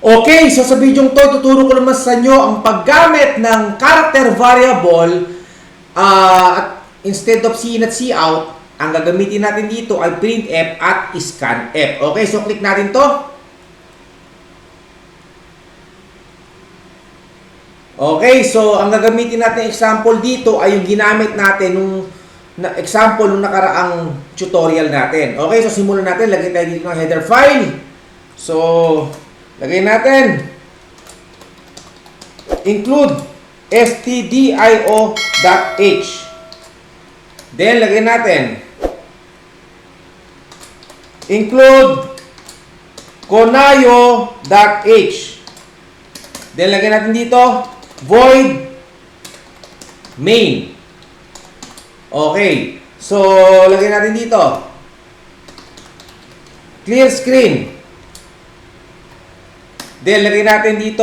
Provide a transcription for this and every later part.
Okay, so sa video to, tuturo ko naman sa inyo ang paggamit ng character variable at instead of C in at C out, ang gagamitin natin dito ay printf at scanf. Okay, so click natin to. Okay, so ang gagamitin natin example dito ay yung ginamit natin nung example nung nakaraang tutorial natin. Okay, so simulan natin. Lagay tayo dito ng header file. So, lagay natin include stdio.h. Then, lagay natin include conayo.h. Then, lagay natin dito void main. Okay. So, lagay natin dito clear screen. Then, lagay natin dito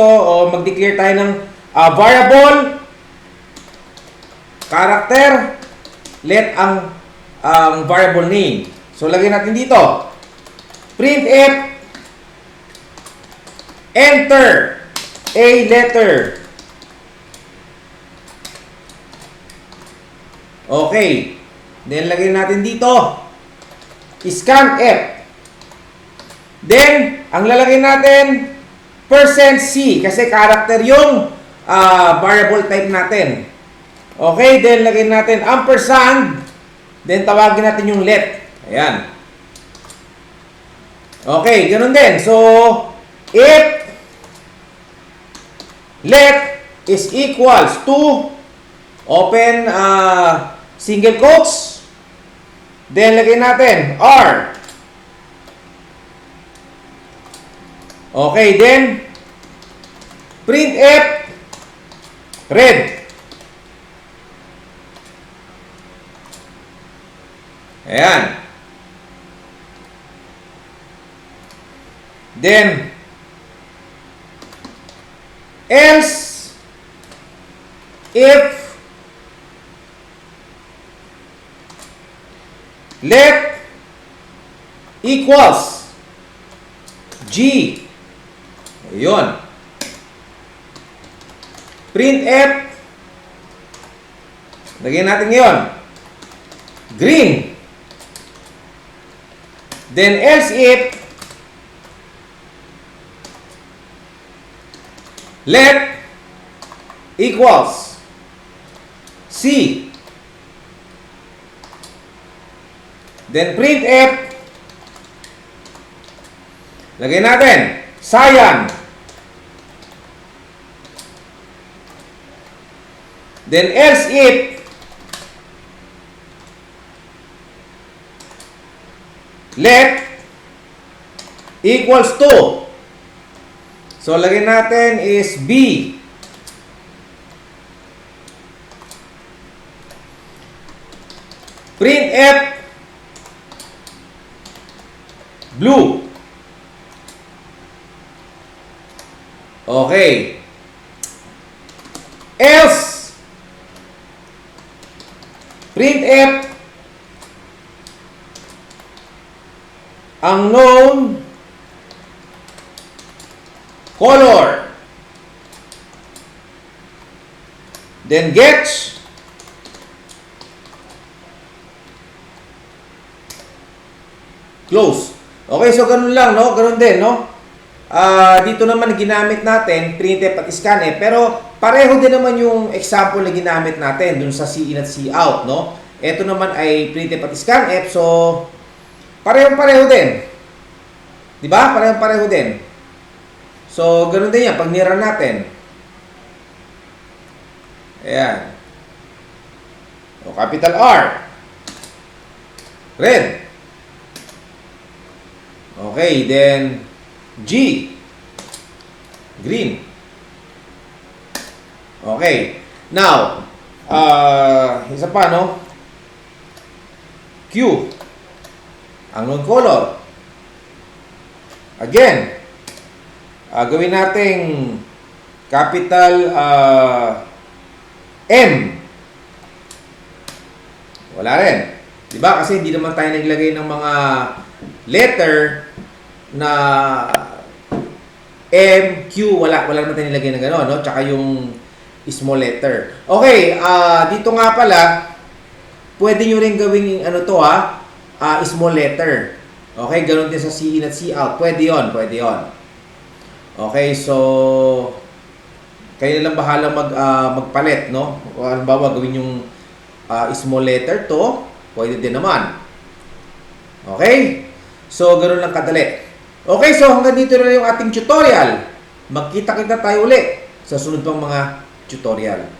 mag-declare tayo ng variable character let ang variable name. So, lagay natin dito printf enter a letter. Okay. Then, lagay natin dito scanf. Then, ang lalagay natin %C kasi character yung variable type natin. Okay, then lagay natin ampersand. Then tawagin natin yung let. Ayan. Okay, ganun din. So, if let is equals to open single quotes, then lagay natin R. Okay, then printf red. Ayan. Then else if let equals G. Ayun. Printf. Lagyan natin ngayon green. Then else if let equals C. Then printf. Lagyan natin cyan. Then else if let equals to. So, lagyan natin is B. Printf blue. Okay. Else printf unknown color. Then get close. Okay, so ganun lang, no? Ganun din, no? Dito naman ginamit natin printf at scanf, pero pareho din naman yung example na ginamit natin dun sa C in at C out, no? Ito naman ay printf at scanf, so pareho din. 'Di ba? Pareho din. So, ganun din yan pag nira natin. Ayan. O, capital R. Red. Okay, then G. Green. Okay. Now, isa pa, no? Q. Unknown color. Again, gawin nating capital M. Wala rin. Diba? Kasi hindi naman tayo naglagay ng mga letter na M, Q, wala naman tayo nilagay na gano'n, no? Tsaka yung small letter. Okay, dito nga pala, pwede nyo rin gawing ano to small letter. Okay, ganoon din sa C in at C out. Pwede yon, pwede yon. Okay, so kayo na lang bahala magpalit, no? Halimbawa, gawin yung small letter to, pwede din naman. Okay? So, ganoon lang kadali. Okay, so hanggang dito na yung ating tutorial. Magkita-kita tayo uli sa sunod pang mga tutorial.